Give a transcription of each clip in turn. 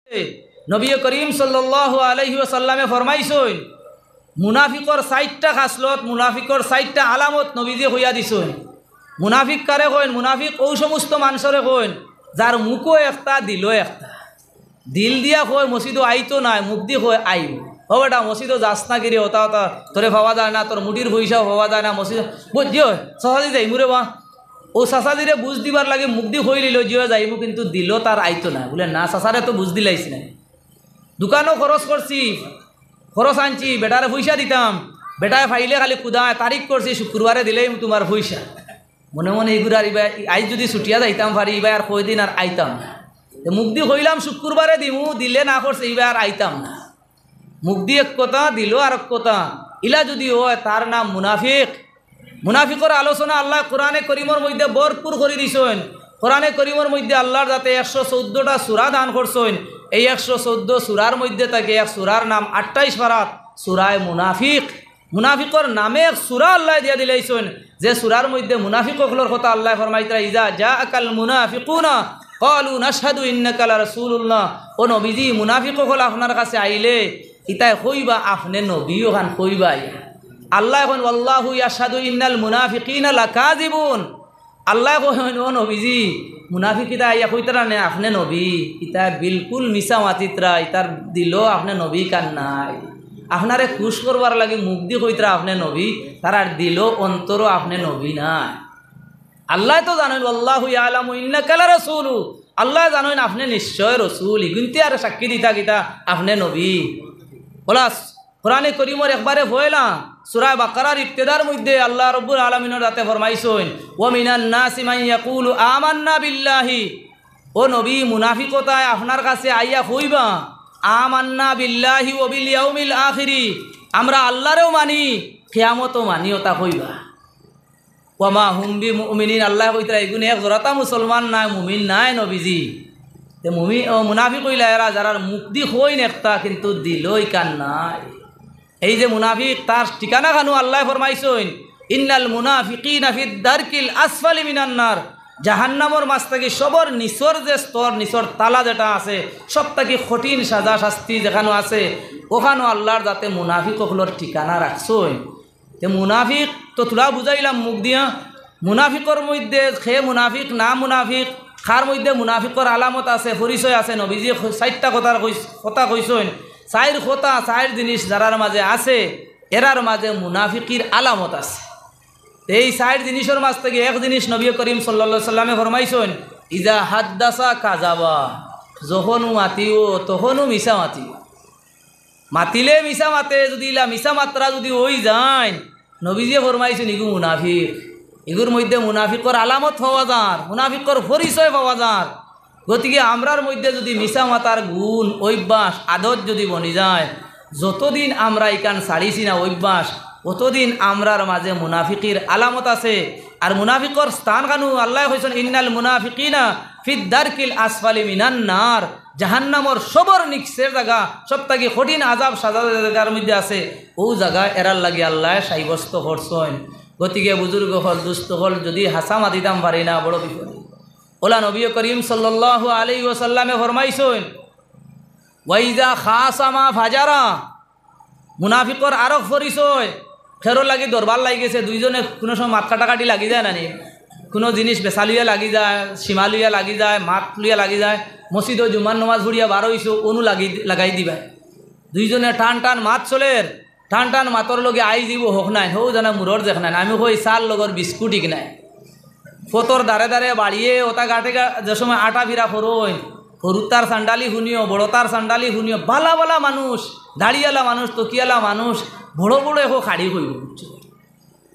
নবী করিম সাল্লাল্লাহু আলাইহি ওয়াসাল্লামে ফরমাইছেন মুনাফিকর 60টা খাসলত মুনাফিকর 60টা আলামত নবীজি হইয়া দিছেন। মুনাফিক কারে কইন? মুনাফিক ওই সমস্ত মানুষরে কইন যার মুখও একটা দিলও একটা। দিল দিয়া কয় মসজিদও আইতো নাই, মুখ দিয়ে কয় আইব। ও বেটা মসজিদও যাস না গিরি হতা হতা তোরে পাওয়া যায় না, তোর মুটির পয়সাও পাওয়া যায় না, মসজিদ বুঝিও চাচাদি যাই মুরে বা ও চাচাদিরে বুঝ দিবার লাগে মুখ দিয়ে হয়ে নিল জিও যাইব, কিন্তু দিল তার আইতো না। বলে না চাচারে তো বুঝ দিলাইছি না, দোকানও খরচ করছি, খরচ আনছি, বেটারে পয়সা দিতাম, বেটায় ফাইলে খালি কুদায় তারিখ করছি শুক্রবারে দিলেই তোমার পয়সা। মনে মনে এইগুলার ইবা আইজ যদি ছুটিয়া যাইতাম পারি ইবা আর কয়দিন আর আইতাম না। মুখ দিয়ে কইলাম শুক্রবারে দিমু, দিলে না করছে ইবা আর আইতাম না। মুখ দিয়ে এক কথা দিল আর এক কথা, ইলা যদি হয় তার নাম মুনাফিক। মুনাফিকর আলোচনা আল্লাহ কোরআনে করিমর মধ্যে ভরপুর করে দিছেন। কোরআনে করিমর মধ্যে আল্লাহর যাতে 114টা সূরা দান করছেন। এই 114 সূরার মধ্যে থাকে এক সূরার নাম 28 পারাত সূরায়ে মুনাফিক। মুনাফিকর নামে এক সূরা আল্লাহ দিয়া দিলাইছেন, যে সূরার মধ্যে মুনাফিকগুলোর কথা আল্লাহ ফরমাইতরা ইজা জাআকাল মুনাফিকুনা ক্বালু নাশহাদু ইন্নাকা লারাসূলুল্লাহ। ও নবীজি মুনাফিকগুলো আপনার কাছে আইলে ইতায় কইবা আপনি নবীও খান কইবা। আল্লাহ এখন আল্লাহু ইয়াশহাদু ইন্নাল মুনাফিকিনা লাকাযিবুন। আল্লাহ কহেন ও নবীজি মুনাফিক ইতা ইয়া কইতরা নে আপনি নবী, ইতা বিলকুল মিছা মাতিতরা, ইতার দিল আপনি নবী কান নাই। আপনারে খুশ করবার লাগে মুখ দিয়ে কইতরা আপনি নবী, তার দিল অন্তরও আপনি নবী নাই। আল্লাহ তো জানেন আল্লাহু ইয়ালামু ইন্নাকা লারাসূলু, আল্লাহ জানেন আপনি নিশ্চয় রসুল, কিন্তু আর সাক্ষী দিতা কিতা আপনি নবী। বলাস কোরআনে করিমর একবারে হইলা সূরা বাকারার ইবতিদার মধ্যে আল্লাহ রাব্বুল আলামিনের রাতে ফরমাইছেন ওয়া মিনান নাসি মান ইয়াকুলু আমান্না বিল্লাহি। ও নবী মুনাফিকতায় আপনার কাছে আইয়া কইবা আমান্না বিল্লাহি ওয়া বিল ইয়াউমিল আখিরি, আমরা আল্লাহরেও মানি কিয়ামতও মানি, ওটা কইবা। ওয়া মা হুম বিমুমিনিন, আল্লাহ কইতরা এগুনে এক জোড়াতা মুসলমান নাই, মুমিন নাই নবীজি। তে মুমিন ও মুনাফিক কইলা এরা যারা মুখ দি কইন একটা কিন্তু দিলই কান নাই। এই যে মুনাফিক তার ঠিকানা খানু আল্লাহ ফরমাইছেন ইন্নাল মুনাফিকিনা ফিদ দারকিল আসফালি মিনান নার। জাহান্নামর মাছ থেকে সবর নিচর যে স্তর, নিচর তালা যেটা আছে সব থেকে কঠিন সাজা শাস্তি যেখানে আছে ওখানেও আল্লাহর যাতে মুনাফিকগুলোর ঠিকানা রাখছেন। তে মুনাফিক তো তোলা বুঝাইলাম মুখ দিয়া। মুনাফিকর মধ্যে খে মুনাফিক না মুনাফিক খার মধ্যে মুনাফিকর আলামত আছে, পরিচয় আছে। নবীজি 60টা কথা কইছেন, 4 কথা 4 জিনিস যারার মাঝে আছে এরার মাঝে মুনাফিকির আলামত আছে। এই 4 জিনিসের মাঝ থেকে এক জিনিস নবী করিম সাল্লাল্লাহু আলাইহি সাল্লামে ফরমাইছেন ইজা হাদ্দাসা কাযাবা, যখনও মাতিও তখনও মিছা মাতিও। মাতিলে মিছা মাতে, যদি ইলা মিছা মাত্রা যদি ওই যায় নবীজি ফরমাইছেন ইগু মুনাফিক। এগুর মধ্যে মুনাফিকর আলামত পাওয়া যায়, মুনাফিকর পরিচয় পাওয়া যায়। গতিকে আমরার মধ্যে যদি মিছা মাতার গুণ অভ্যাস আদত যদি বনি যায়, যতদিন আমরা ইকান ছাড়িছি না অভ্যাস, অতদিন আমরার মাঝে মুনাফিকির আলামত আছে। আর মুনাফিকর স্থান কানু আল্লাহ কইছেন ইন্নাল মুনাফিকিনা ফিদ দারকিল আসফালি মিনান নার। জাহান্নামর সবর নিচের জায়গা, সব থেকে কঠিন আযাব সাজা জায়গার মধ্যে আছে, ও জায়গা এরার লাগে আল্লাহ সাব্যস্ত করছেন। গতিকে বুজুর্গ হল দুস্থ হল যদি হাসা মাতিতাম পারি না বড় বিপদ। ওলা নবী করিম সাল্লাল্লাহু আলাইহি ওয়াসাল্লামে ফরমাইছেন ওয়াইজা খাসামা ফাজারা। মুনাফিকর আরো পরিচয় খেরো লাগি দরবার লাগি গেছে, দুইজনে কোনো সময় মাত কাটাকাটি লাগি যায় না নি, কোনো জিনিস বেচা লইয়া লাগি যায়, সীমা লইয়া লাগি যায়, মাত লইয়া লাগি যায়। মসজিদও জুমার নমাজ ভরিয়া 12 হইছো অনু লাগাই দিবা। দুইজনে টান টান মাত চলের, টান টান মাতর লগে আই দিব হোক নাই, হৌ জানা মুরর দেখ নাই, আমি কই চাল লগর বিস্কুট ইক নাই। ফতর দাঁড়ে দাঁড়ে বাড়িয়ে ওটা গাটে যে সময় আটা ফিরা ফরই, হরুতার সান্ডালি শুনিও, বড়তার সান্ডালি শুনিও, বালা বালা মানুষ, দাড়িয়ালা মানুষ, তকিয়ালা মানুষ, বড় বড় এখন খাড়ি হইব।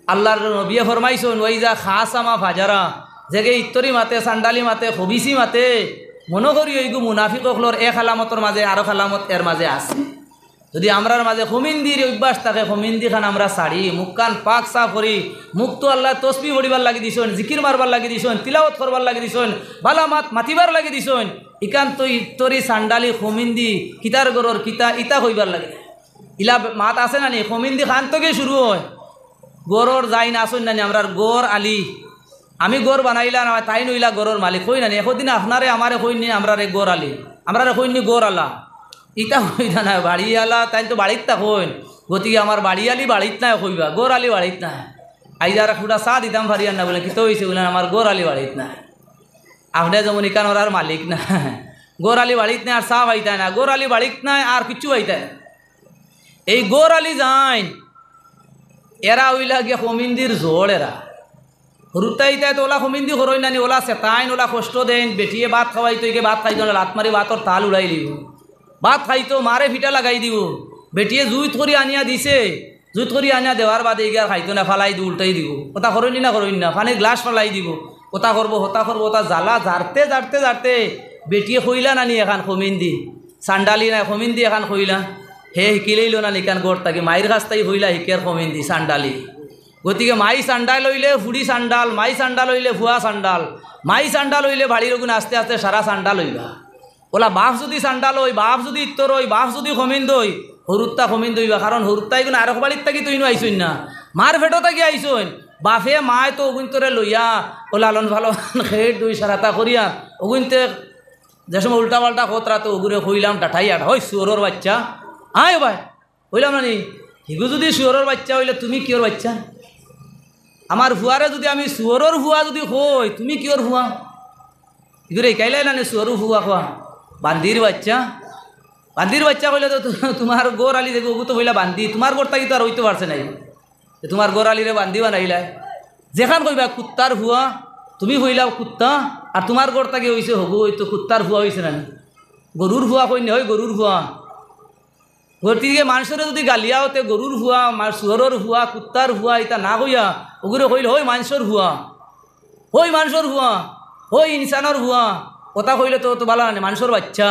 আল্লাহর নবী ফরমাইছেন ওইজা খাসামা ফাজারা, যেগে ইত্তরি মাতে, সান্ডালি মাতে, হবিসি মাতে, মনে করি ওইগু মুনাফিকগুলোর এক আলামতর মাঝে আরো আলামত এর মাঝে আছে। যদি আমরার মাঝে হমিন্দির অভ্যাস থাকে, হমিন্দি খান আমরা ছাড়ি, মুখ কান পাক সাফ করি, মুখ তো আল্লাহ তসবি পড়িবার লাগি দিছেন, জিকির মারবার লাগি দিছেন, তিলাওয়াত করবার লাগি দিছেন, বালা মাতিবার লাগি দিছেন। ইকান তো ইত্তরি সান্ডালি হমিন্দি কিতার গরর কিতা ইতা হইবার লাগে। ইলা মাত আছে না নি, হমিন্দি খান থেকে শুরু হয়। গরর যাই না আসুন নানি আমরার গড় আলি, আমি গড় বানাইলা না তাই নইলা গরর মালিক হই নানি, একদিন আপনারে আমারে হই নি আমরার গড় আলি। আমরা কইনি গোড়ালা ইটা কইতা না বাড়িওয়ালা তাই তো বাড়িত থাকুন গতিকে আমার বাড়িয়ালি বাড়িত নাই কইবা গোড়ালি বাড়িত নাই আইজার ফুটা চা দিতাম ফারিয়ার না বলে কি তো হয়েছে বলেন আমার গোড়ালি বাড়িত নাই আপনি যেমন ইকান ওর আর মালিক না গোড়ালি বাড়িত নাই আর চা পাইতায় না গোড়ালি বাড়িত নাই আর কিচ্ছু পাইতায় না এই গোড়ালি যাইন এরা ওইলা গিয়ে হমিন্দির জোর এরা হুরুতাইতায় তো ওলা হমিন্দি হরই নানি ওলা চেতাইন ওলা কষ্ট দেন বেটিয়ে ভাত খাওয়াইতো একে ভাত খাইতো না লাত মারি ভাতর তাল উড়াই দিব ভাত খাইতো মারে ফিটা লাগাই দিব বেটিয়ে জুইত করি আনিয়া দিছে জুইত করি আনিয়া দেওয়ার বাদে এগিয়ে আর খাইতো না ফালাই দি উল্টাই দিব ওটা করইনি না করইনি না পানির গ্লাস ফালাই দিব ওটা করবো ওটা জ্বালা ঝাড়তে ঝাড়তে ঝাড়তে বেটিয়ে খইলা নানি এখান হমিন্দি সান্ডালি নাই হমিন্দি এখান খইলা হে শিকিলেইল না নিকান গড় থাকি মায়ের কাছ তাই হইলা শিকের কমিন্দি সান্ডালি গতিকে মাই সান্ডাল হইলে ফুড়ি সান্ডাল মাই সান্ডাল হইলে ভুয়া সান্ডাল মাই সান্ডাল হইলে বাড়ির ওগুন আস্তে আস্তে সারা সান্ডাল হইবা ওলা বাপ যদি সান্ডাল হই বাপ যদি ইত্তর হই বাপ যদি কমিন্দ হই হরুত্তা কমিন্দ হইবা কারণ হরুত্তা এগুলো আরক বাড়ির থাকি তুই আইসইন না মার ফেটো থাকি আইসইন বাপে মায় তো ওগুনতরে লইয়া ও লালন ফালন খেট দুই সারাতা করিয়া ওগুনতে যে সময় উল্টা পাল্টা খতরা তো ওগুরে হইলাম টাঠাইয়া হই সুয়রর বাচ্চা আয় ভাই হইলাম না নি হিগু যদি শুয়রের বাচ্চা হইলে তুমি কিয়র বাচ্চা আমার ভুয়ারে যদি আমি শুয়রের ভুয়া যদি হই তুমি কিয়র ভুয়া হিগুরে শিকাইলাই না শুয়র ভুয়া খোয়া বান্দির বাচ্চা হইলে তো তোমার গোর আলি দেখো ওগু তো হইলা বান্দি তোমার গোরটা কি তো আর হইতে পারছে নাই তোমার গোর আলিরে বান্দি বানাইলাই যেখান কইবা কুত্তার ভুয়া তুমি হইলা কুত্তা আর তোমার গোরটা কি হয়েছে হবু ওই তো কুত্তার ভুয়া হয়েছে না গরুর ভুয়া কই হয় গরুর ভুয়া গতিকে মানুষের যদি গালিয়া হতে গরুর ভুয়া শুয়রের ভুয়া কুত্তার ভুয়া এটা না কইয়া ওগুলো কইলে হই মানুষের ভুয়া হই ইনসানের ভুয়া কথা কইলে তো ভালো না মানুষের বাচ্চা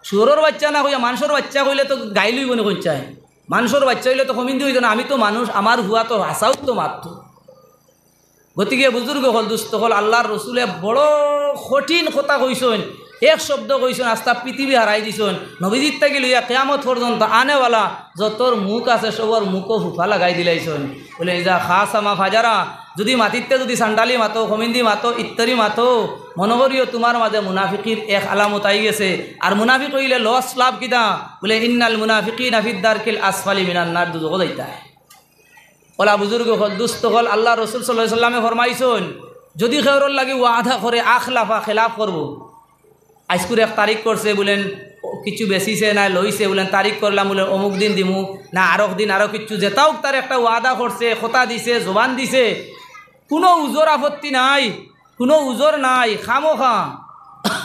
শুয়রের বাচ্চা না কইয়া মানুষের বাচ্চা কইলে তো গাই লইব না কোন চাই মানুষের বাচ্চা হইলে তো কমিন্দি হইত না আমি তো মানুষ আমার ভুয়া তো হাসাও তো মারত গতিকে বুজুর্গ হল দুস্থ হল আল্লাহর রসুলে বড় কঠিন কথা কইসেন এক শব্দ কইসেন আস্তা পৃথিবী হারাই দিছেন নবীজির থেকে লইয়া কেয়ামত পর্যন্ত আনেওয়ালা যতর মুখ আছে সবর মুখও ফুফা লাগাই দিলাইছেন বলে যা খাস আমা ফাজারা যদি মাটিতে যদি সান্ডালি মাতো কমিন্দি মাতো ইত্যাদি মাতো মনে করিও তোমার মাঝে মুনাফিকির এক আলামত আই গেছে আর মুনাফিক হইলে লস লাভ কিতা বলে ইন্নাল মুনাফিকিন ফিদ দারকিল আসফালি মিনান নার দুজক যাইতা ওলা বুজুর্গ হল দুস্থ হল আল্লাহ রসুল সাল্লাল্লাহু আলাইহি সাল্লামে ফরমাইছেন যদি খেউরর লাগি ওয়াদা করে আখলাফা খেলাফ করবো আজকুর এক তারিখ করছে বলেন কিছু বেশিছে না লইছে বলেন তারিখ করলাম বলে অমুক দিন দিমু না আরক দিন আরও কিছু যেটাও তার একটা ওয়াদা করছে কথা দিছে জবান দিছে কোনো উজোর আপত্তি নাই কোনো উজোর নাই খামোখা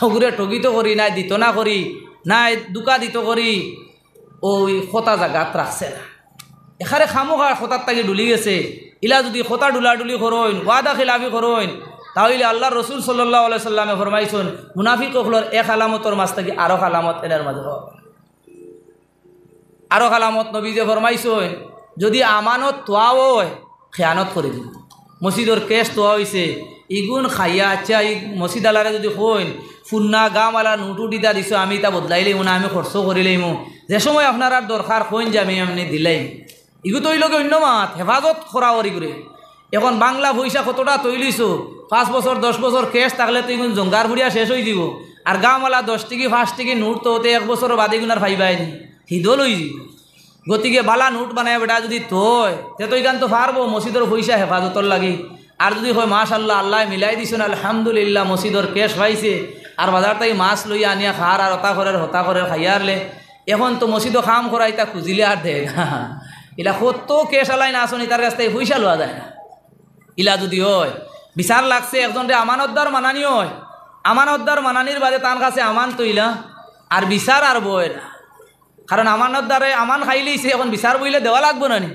ওগুলো ঠগিত করি নাই দিত না করি নাই দুকা দিত করি ওই খোতা জাগাত রাখছে না এখানে খামোখা খোতার তাকে ডুলি গেছে ইলা যদি খোতা ডুলাডুলি করইন ওয়াদা খিলাফি করইন তাহলে আল্লাহ রসুল সাল্লাল্লাহু আলাইহি সাল্লামে ফরমাইছেন মুনাফিক হলোর এক আলামতর মাঝ থেকে আরো আলামত এর মাঝে আরো আলামত নবীজে ফরমাইছেন যদি আমানত তোয়া হয় খেয়ানত করে দিন মসজিদর কেস তোয়া হয়েছে ইগুন খাইয়া আচ্ছা ই মসজিদ আলারে যদি কইন ফুন্না গামওয়ালা নোটু দিতা দিছো আমি তা বদলাইলেই না আমি খরচ করিলেইমু যে সময় আপনার আর দরকার কইন যে আমি এমনি দিলাই ইগু তৈলকে অন্য মাত হেফাজত করা করি করে এখন বাংলা পয়সা কতটা তৈলিছো 5 বছর 10 বছর কেস থাকলে তো এগুন জঙ্গার ফুড়িয়া শেষ হয়ে দিব আর গাঁওয়ালা 10 টিকি 5 টিকি নোট তো হতে 1 বছর বাদে গুনার ফাইবাই নি হিদল হয়ে যাব গতিকে বালা নোট বানায় বেটা যদি তয় তে তো এখান তো পারবো মসজিদের পয়সা হেফাজতর লাগি আর যদি হয় মাশাআল্লাহ আল্লাহ মিলাই দিছেন আলহামদুলিল্লাহ মসজিদর কেস পাইছে আর বাজার তাই মাছ লইয়া আনিয়া খার আর হতা করে খাইয়ারলে এখন তো মসজিদও খাম করাই তা খুঁজিলে আর দেয় না ইলা কত কেস আলাই না আসনি তার কাছ থেকে পয়সা লওয়া যায় না ইলা যদি হয় বিচার লাগছে একজনরে আমানতদার মানানি হয় আমানতদার মানানির বাদে তার কাছে আমান তৈলা আর বিচার আর বই না কারণ আমানতদারে আমান খাই লইছে এখন বিচার বইলে দেওয়া লাগবো না নি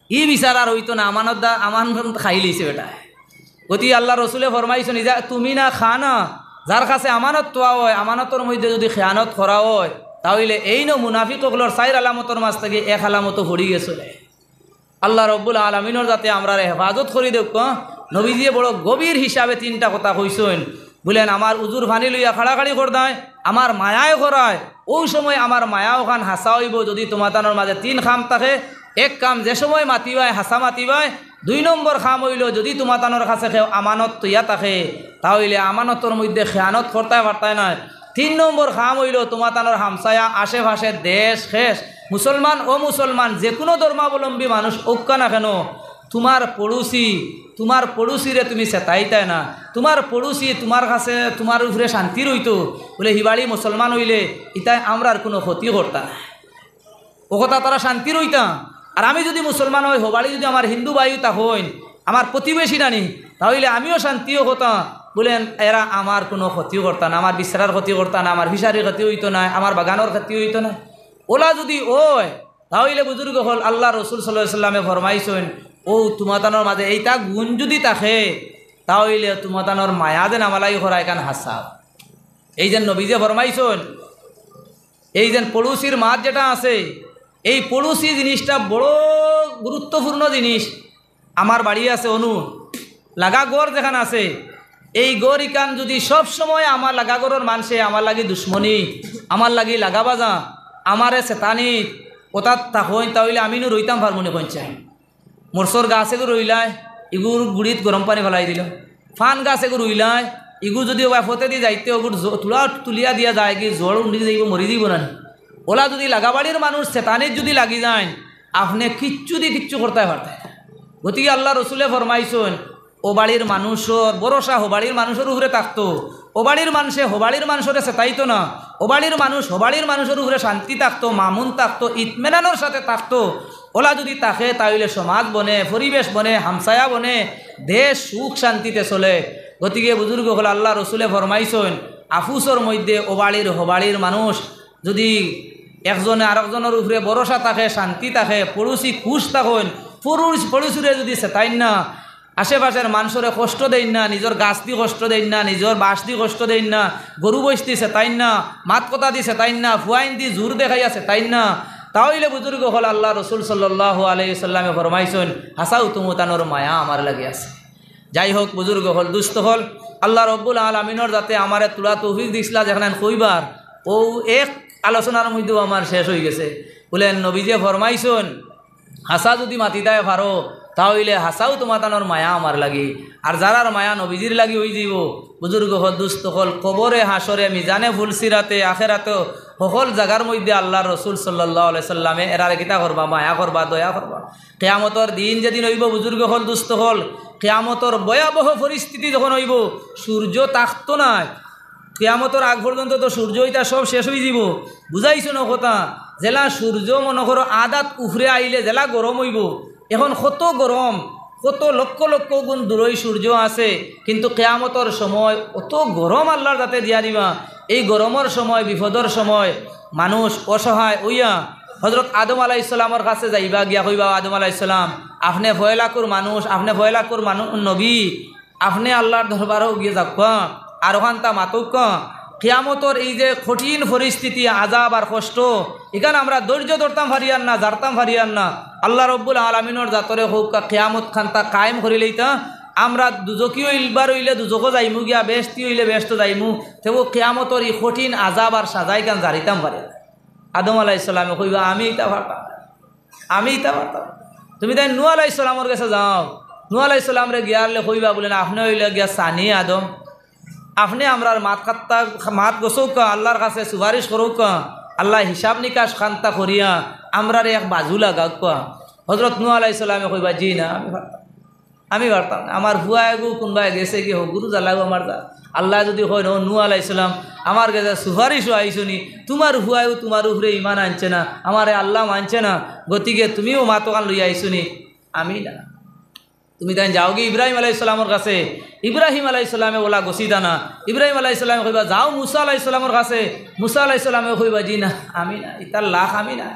ই বিচার আর হইতো না আমানতদার আমান খাই লইছে বেটা গতি আল্লাহ রসুলে ফরমাইছেন যা তুমি না খানা যার কাছে আমানত তোয়া হয় আমানতর মধ্যে যদি খেয়ানত করা হয় তাহলে এই ন মুনাফিক ওগুলোর 4 আলামতর মাঝ থেকে এক আলামত হড়ি গেছে আল্লাহ রব্বুল আলমিনের যাতে আমরা হেফাজত করি দেখ নবীজিয়ে বড় গভীর হিসাবে 3টা কথা কইছেন বলেন আমার উজুর ভানি লইয়া খাড়াখাড়ি করদায় আমার মায়ায় করায় ওই সময় আমার মায়া ওখান হাসা হইব যদি তোমাতানোর মাঝে 3 খাম থাকে এক কাম যে সময় মাতিবায় হাসা মাতিবায় 2 নম্বর খাম হইল যদি তোমাতানোর কাছে আমানত তৈয়া থাকে তাহলে আমানতর মধ্যে খেয়ানত করতে পারতায় না 3 নম্বর খাম হইল তোমার তানোর হামসায়া আশেপাশে দেশ শেষ মুসলমান ও মুসলমান যে কোনো ধর্মাবলম্বী মানুষ ঐক্য না কেন তোমার পড়ুসিরে তুমি চেতাইতাই না, তোমার পড়ুসি তোমার কাছে তোমার উপরে শান্তি রইতো বলে হিবাড়ি মুসলমান হইলে ইতাই আমরা আর কোনো ক্ষতি করতা না, ও কথা তারা শান্তি রইতা। আর আমি যদি মুসলমান হই হবাড়ি যদি আমার হিন্দু বায়ু তা হইন আমার প্রতিবেশী নানি তাহলে আমিও শান্তিও হতাম, বলেন এরা আমার কোনো ক্ষতিও করতা না, আমার বিশ্রার ক্ষতি করতা না, আমার ফিসারির ক্ষতি হইতো না, আমার বাগানোর ক্ষতি হইতো না। ওলা যদি ওই তাহলে বুজুর্গ হল আল্লাহ রসুল সাল্লাল্লাহু আলাইহি সাল্লামে ফরমাইছেন ও তোমাতানোর মাঝে এইটা গুণ যদি থাকে তাহলে তোমাতানোর মায়া যেন আমালাই করা এখান হাসা। এই যে নবী যে ফরমাইছেন এই যে পড়ুশির মাত যেটা আছে এই পড়ুশি জিনিসটা বড় গুরুত্বপূর্ণ জিনিস। আমার বাড়ি আছে অনু লাগা গড় যেখানে আছে এই গড় ইকান যদি সব সময় আমার লাগা গড়ের মানুষে আমার লাগি দুশ্মনী আমার লাগি লাগা বাজা আমারে চেতানি ওটাত থাকইন তাহলে আমিনো রইতাম ফার্মনি কইচাই মরসর গাছ এগুলো রইলায় ইগুর গুড়িত গরম পানি ফেলাই দিল, ফান গাছ এগুলো রইলায় ইগু যদি ফতে দিয়ে যাইতে ওগুর তুলিয়া দিয়া যায় কি জ্বর উন্ডি যাইব মরি দিব না। ওলা যদি লাগাবাড়ির মানুষ চেতানির যদি লাগি যায় আপনি কিচ্ছু করতে পারতেন। গতিকে আল্লাহ রসুলে ফরমাইছেন ও বাড়ির মানুষের বরসা হবাড়ির মানুষের উপরে থাকতো, ও বাড়ির মানুষে হবাড়ির মানুষরে চেতাইতো না, ও বাড়ির মানুষ হবাড়ির মানুষের উপরে শান্তি থাকতো, মামুন থাকতো, ইতমেনানোর সাথে থাকতো। ওলা যদি থাকে তাহলে সমাজ বনে, পরিবেশ বনে, হামসায়া বনে, দেশ সুখ শান্তিতে চলে। গতিকে বুজুর্গ হল আল্লাহ রসুলে ফরমাইছেন আফুসর মধ্যে ও বাড়ির হবাড়ির মানুষ যদি একজনে আরেকজনের উপরে ভরসা থাকে, শান্তি থাকে, পড়ুশি খুশ থাকেন, পড়ুশিরে যদি চেতাইন না, আশেপাশের মানুষরে কষ্ট দেন না, নিজের গাছ দি কষ্ট দেন না, নিজের বাস দি কষ্ট দেন না, গরু বৈশ দি চেতাইন না, মাত কথা দি চেতাইন না, ফুয়াইন দি জোর দেখাইয়া চেতাইন না, তাহলে বুজুর্গ হল আল্লাহ রসুল সাল্লাল্লাহু আলাইহি সাল্লামে ফরমাইছেন হাসাউ তুমতানোর মায়া আমার লাগে আছে। যাই হোক বুজুর্গ হল দুস্থ হল আল্লাহ রব্বুল আলামিনের যাতে আমারে তুলা তৌফিক দিছিলা যেখানে কইবার ও এক আলোচনার মধ্যেও আমার শেষ হয়ে গেছে। বলেন নবীজে ফরমাইছেন হাসা যদি মাতি দেয় পারো তাহলে হাসাও তোমাতানোর মায়া আমার লাগি। আর যারার মায়া নবীজির লাগি হয়ে যাব বুজুর্গ হল দুস্থ হল কবরে হাসরে মিজানে ফুলসিরাতে আখেরাতে সকল জায়গার মধ্যে আল্লাহ রসুল সাল্লাল্লাহু আলাইহি সাল্লামে এরারে কিতা করবা মায়া করবা দয়া করবা। কিয়ামতর দিন যেদিন হইব বুজুর্গ হল দুস্থ হল কিয়ামতর ভয়াবহ পরিস্থিতি যখন হইব সূর্য তাকতো না, কিয়ামতর আগ পর্যন্ত তো সূর্য ইটা সব শেষ হয়ে যাব। বুঝাইছো না কথা জেলা সূর্য মনে করো আদাত উফরে আইলে জেলা গরম হইব। এখন কত গরম, কত লক্ষ লক্ষ গুণ দূরই সূর্য আছে, কিন্তু কিয়ামতর সময় অত গরম আল্লাহর যাতে দিয়া দিবা। এই গরমের সময় বিপদর সময় মানুষ অসহায় হইয়া হজরত আদম আলাইহিস সালামের কাছে যাইবা গিয়া কইবা আদম আলাইহিস সালাম আপনি ভয়লাকুর মানুষ, আপনি ভয়লাকুর মানুষ নবী, আপনি আল্লাহর দরবারেও গিয়ে যাবা আর ওখানটা মাতুক কিয়ামতর এই যে কঠিন পরিস্থিতি আযাব আর কষ্ট এখানে আমরা ধৈর্য ধরতাম পারিয়ান না, জারতাম পারিয়ান না। আল্লাহ রব্বুল আলামিনের জাতরে হোক কিয়ামত খানটা কায়েম করে লইতা আমরা দুজকি হইবার হইলে দুজকও যাইমু গিয়া বেশতি হইলে বেশত যাইমু, তেও কিয়ামতর এই কঠিন আযাব আর সাজাই কান জারিতাম পারে। আদম আলাইহিস সালামে কইবা আমি ইটা পারতাম। তুমি তাই নূহ আলাইহিস সালামের কাছে যাও, নূহ আলাইহিস সালামরে গিয়ারলে কইবা বলেন আপনি হইলে গিয়া সানি আদম, আপনি আমরার মাত গোসৌক আল্লাহর কাছে সুপারিশ করুক, আল্লাহ হিসাব নিকাশ খান্তা করিয়া আমরার এক বাজু লাগাক। হজরত নূহ আলাইহিস সালামে কইবা জি না আমি পারতাম না, আমার ভুয়া এগু কোনবাই গেছে কি হোক গুরু জ্বালাগো আমার যা। আল্লাহ যদি হয় নূহ আলাইহিস সালাম আমার কাছে সুপারিশও আইসনি, তোমার ভুয়াও তোমার উপরে ইমান আনছে না, আমারে আল্লাহ মানছে না, গতিকে তুমিও মাতকান লইয়া আইসনি আমি না। তুমি তাই যাও কি ইব্রাহিম আলাইহিস সালামের কাছে, ইব্রাহিম আলাইহিস সালামে ওলা গছিতা না, ইব্রাহিম আলাইহিস সালামে কইবা যাও মুসা আলাইহিস সালামের কাছে, মুসা আলাইহিস সালামে কইবা জি না আমি না, ইতার লাখ আমি না।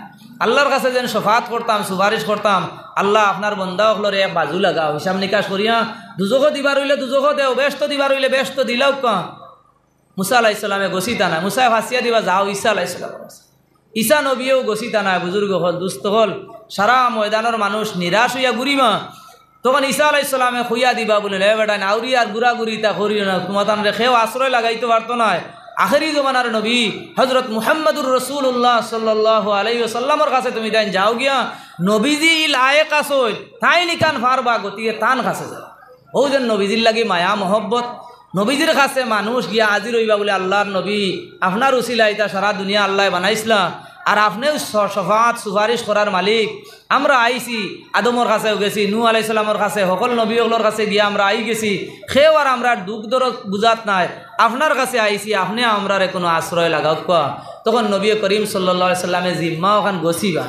আল্লাহর কাছে যেন শফাত করতাম সুপারিশ করতাম, আল্লাহ আপনার বন্দা হলরে এক বাজু লাগাও, হিসাব নিকাশ করিয়া দুজক দিবার হইলে দুজক দেও, ব্যস্ত দিবার হইলে ব্যস্ত দিলাও ক। মুসা আলাইহিস সালামে গছিতা না, মুসা ভাসিয়া দিবা যাও ঈসা আলাইহিস সালামের কাছে, ঈসা নবীও গছিতা না। বুজুর্গ হল দুস্থ হল সারা ময়দানের মানুষ নিরাশ হইয়া ঘুরিবা, তখন ঈসা আলাইহিস সালামে খুইয়া দিবা বলে রে বেটা নাউরি আর গুড়াগুড়ি তা করিও না, তোমার রেখেও আশ্রয় লাগাইতে পারতো না। আখেরি জমানার নবী হজরত মুহাম্মদুর রাসূলুল্লাহ সাল্লাল্লাহু আলাইহি ওয়াসাল্লামের কাছে তুমি তাই যাও গিয়া নবীজি লায়েক আসই তাই লিখান ফারবা, গতিকে তান কাছে যাও। ও যেন নবীজির লাগি মায়া মহব্বত নবীজির কাছে মানুষ গিয়া আজি রইবা বলে আল্লাহর নবী আপনার উসিলা এটা সারা দুনিয়া আল্লাহ বানাইছিলা আর আপনিও শফাত সুপারিশ করার মালিক আমরা আইছি আদমর কাছেও গেছি নূহ আলাইহিস সালামের কাছে সকল নবীগুলোর কাছে গিয়া আমরা আই গেছি সেও আর আমরা দুঃখ দরদ বুঝাত নাই আপনার কাছে আইছি আপনি আমরার কোনো আশ্রয় লাগাও কোয়া তখন নবী করিম সাল্লাল্লাহু আলাইহি সাল্লামে জিম্মা ওখান গছিবা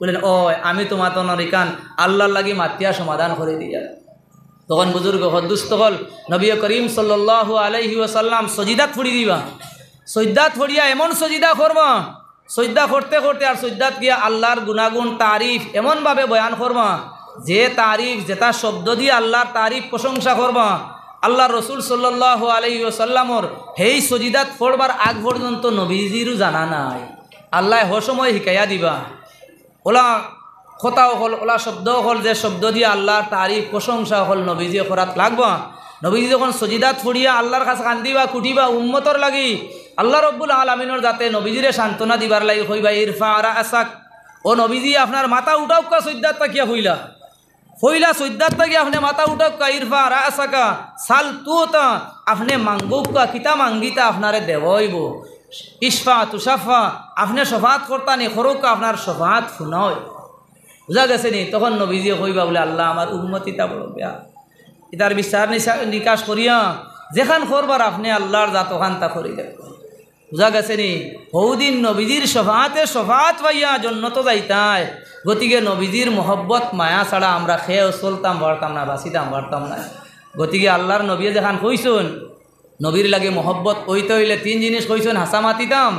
বলেন ও আমি তোমার তো নরিকান আল্লাহর লাগি মাতিয়া সমাধান করে দিয়া তখন বুজুর্গ হদ্দুস্ত হল নবী করিম সাল্লাল্লাহু আলাইহি ওয়াসাল্লাম সজিদাত ফুড়ি দিবা সজিদাত ফুড়িয়া এমন সজিদা করবা সজদা করতে করতে আর সজদাত গিয়া আল্লাহর গুণাগুণ তারিফ এমনভাবে বয়ান করবা যে তারিফ যেটা শব্দ দিয়ে আল্লাহর তারিফ প্রশংসা করবা আল্লাহর রসুল সাল্লাল্লাহু আলাইহি ওয়াসাল্লামর সেই সজিদাত পড়বার আগ পর্যন্ত নবীজিরও জানা নাই আল্লাহ হ সময় শিকাইয়া দিবা ওলা কথাও হল ওলা শব্দও হল যে শব্দ দিয়ে আল্লাহর তারিফ প্রশংসা হল নবীজি করাত লাগবা নবীজি যখন সজিদাত ফুড়িয়া আল্লাহর কাছে কান্দিবা কুটিবা উম্মতর লাগি আল্লাহ রব্বুল আলামিনের যাতে নবীজিরে সান্ত্বনা দিবার লাগি কইবা ইরফা রাসাক ও নবীজি আপনার মাথা উঠাও কা সজদাত তাকিয়া হইলা সজদাত তাকিয়া আপনি মাথা উঠাও কা ইরফা রাসাকা সাল তুতা আপনি মাঙ্গুক কা কিতা মাঙ্গিতা আপনারে দেবইব ইশফা তুশাফা আপনি শফাত করতা নি খরুক আপনার শফাত শুনয় বুঝা গেছে নি তখন নবীজি কইবা বলে আল্লাহ আমার উম্মতিটা বড় বেয়া ইতার বিচার নিকাশ করিয়া যেখান করবার আপনি আল্লাহর জাত ওখান তা করি দেব বুঝা গেছে নি বহুদিন নবীজির শফাত পাইয়া জন্নত যাইতাই গতিকে নবীজির মহব্বত মায়া ছাড়া আমরা খেয়েও চলতাম পারতাম না বাঁচিতাম পারতাম না গতিকে আল্লাহর নবী যেখান কইসুন নবীর লাগে মহব্বত কইতে হইলে তিন জিনিস কইসুন হাসা মাতিতাম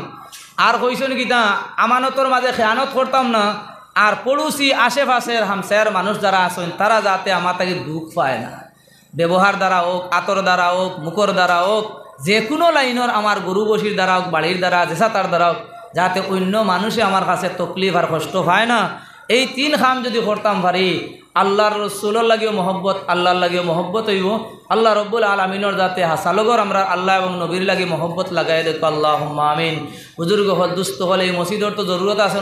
আর কইসুন কিতা আমানতর মাঝে খেয়ানত করতাম না আর পড়ুশি আশেপাশের হামসায়ের মানুষ যারা আছেন তারা যাতে আমার তাকে দুঃখ পায় না ব্যবহার দ্বারা হোক আতর দ্বারা হোক মুখর দ্বারা হোক যে কোনো লাইনের আমার গরু বসির দ্বারা হোক বাড়ির দ্বারা যেসা তার দ্বারা হোক যাতে অন্য মানুষে আমার কাছে তকলিফ আর কষ্ট হয় না এই তিন খাম যদি করতাম পারি আল্লাহর রসুলের লাগেও মহব্বত আল্লাহর লাগেও মহব্বত হইব আল্লাহ রব্বুল আলামিনের যাতে হাসালগর আমরা আল্লাহ এবং নবীর লাগে মহব্বত লাগাই দেখো আল্লাহুম্মা আমিন বুজুর্গ হল দুস্থ হলে এই মসজিদের তো জরুরত আছে